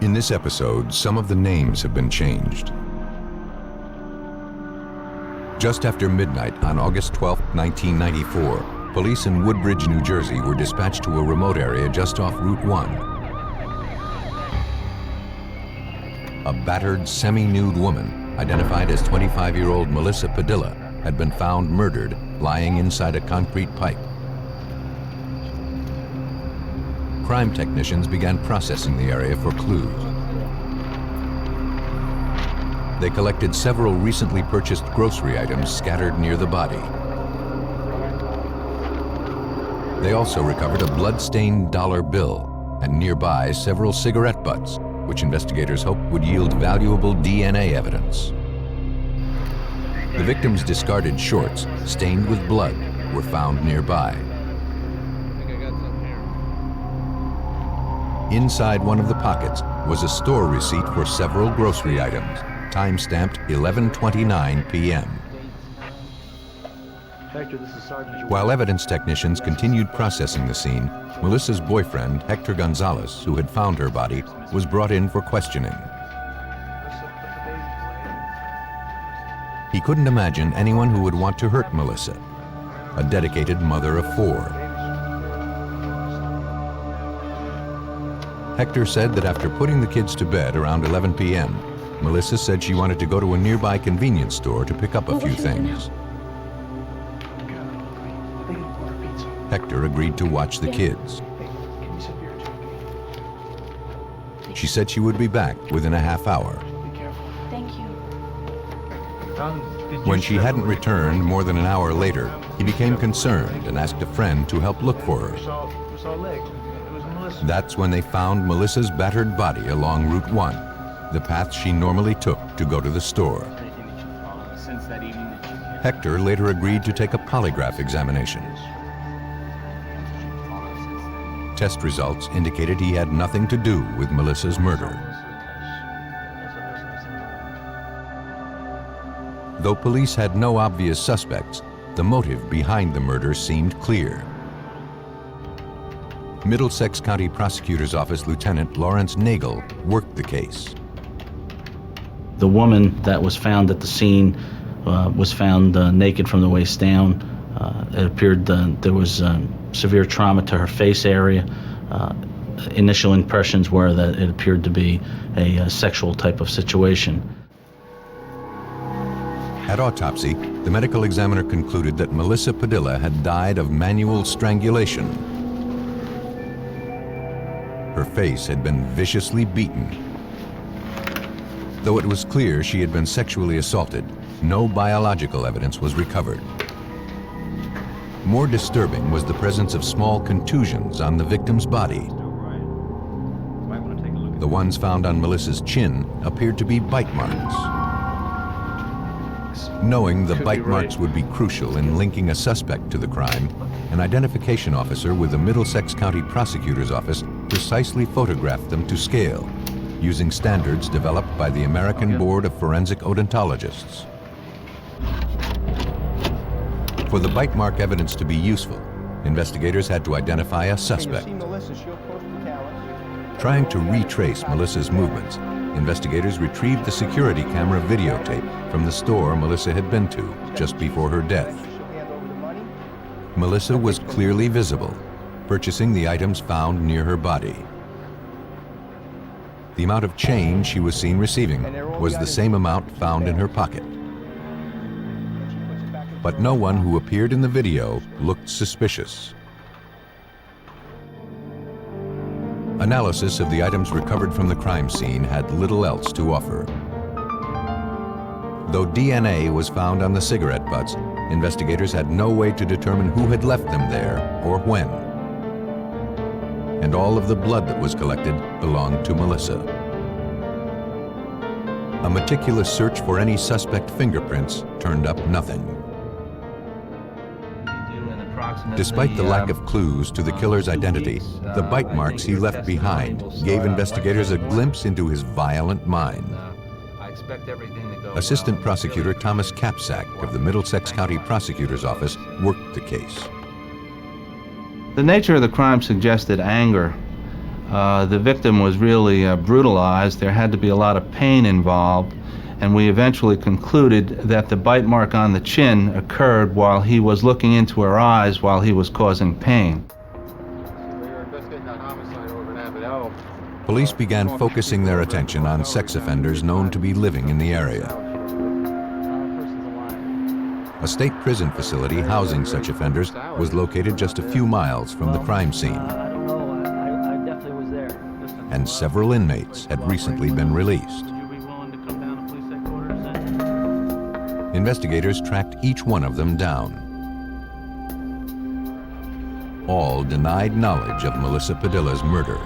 In this episode, some of the names have been changed. Just after midnight on August 12, 1994, police in Woodbridge, New Jersey were dispatched to a remote area just off Route 1. A battered, semi-nude woman, identified as 25-year-old Melissa Padilla, had been found murdered, lying inside a concrete pipe. Crime technicians began processing the area for clues. They collected several recently purchased grocery items scattered near the body. They also recovered a blood-stained dollar bill and nearby several cigarette butts, which investigators hoped would yield valuable DNA evidence. The victim's discarded shorts, stained with blood, were found nearby. Inside one of the pockets was a store receipt for several grocery items, time-stamped 11:29 p.m. Hector, this is Sergeant. While evidence technicians continued processing the scene, Melissa's boyfriend, Hector Gonzalez, who had found her body, was brought in for questioning. He couldn't imagine anyone who would want to hurt Melissa, a dedicated mother of 4. Hector said that after putting the kids to bed around 11 p.m., Melissa said she wanted to go to a nearby convenience store to pick up a few things. Hector agreed to watch the kids. She said she would be back within a half hour. Thank you. When she hadn't returned more than an hour later, he became concerned and asked a friend to help look for her. That's when they found Melissa's battered body along Route 1, the path she normally took to go to the store. Hector later agreed to take a polygraph examination. Test results indicated he had nothing to do with Melissa's murder. Though police had no obvious suspects, the motive behind the murder seemed clear. Middlesex County Prosecutor's Office Lieutenant Lawrence Nagel worked the case. The woman that was found at the scene was found naked from the waist down. It appeared there was severe trauma to her face area. Initial impressions were that it appeared to be a sexual type of situation. At autopsy, the medical examiner concluded that Melissa Padilla had died of manual strangulation. Her face had been viciously beaten. Though it was clear she had been sexually assaulted, no biological evidence was recovered. More disturbing was the presence of small contusions on the victim's body. The ones found on Melissa's chin appeared to be bite marks. Knowing the bite marks would be crucial in linking a suspect to the crime, an identification officer with the Middlesex County Prosecutor's Office precisely photographed them to scale, using standards developed by the American Board of Forensic Odontologists. For the bite mark evidence to be useful, investigators had to identify a suspect. Trying to retrace Melissa's movements, investigators retrieved the security camera videotape from the store Melissa had been to just before her death. Melissa was clearly visible, purchasing the items found near her body. The amount of change she was seen receiving was the same amount found in her pocket. But no one who appeared in the video looked suspicious. Analysis of the items recovered from the crime scene had little else to offer. Though DNA was found on the cigarette butts, investigators had no way to determine who had left them there or when. And all of the blood that was collected belonged to Melissa. A meticulous search for any suspect fingerprints turned up nothing. Despite the lack of clues to the killer's identity, the bite marks he left behind gave investigators a glimpse into his violent mind. Assistant Prosecutor Thomas Capsack of the Middlesex County Prosecutor's Office worked the case. The nature of the crime suggested anger The victim was really brutalized. There had to be a lot of pain involved, and we eventually concluded that the bite mark on the chin occurred while he was looking into her eyes while he was causing pain. Police began focusing their attention on sex offenders known to be living in the area. A state prison facility housing such offenders was located just a few miles from the crime scene. And several inmates had recently been released. Investigators tracked each one of them down. All denied knowledge of Melissa Padilla's murder.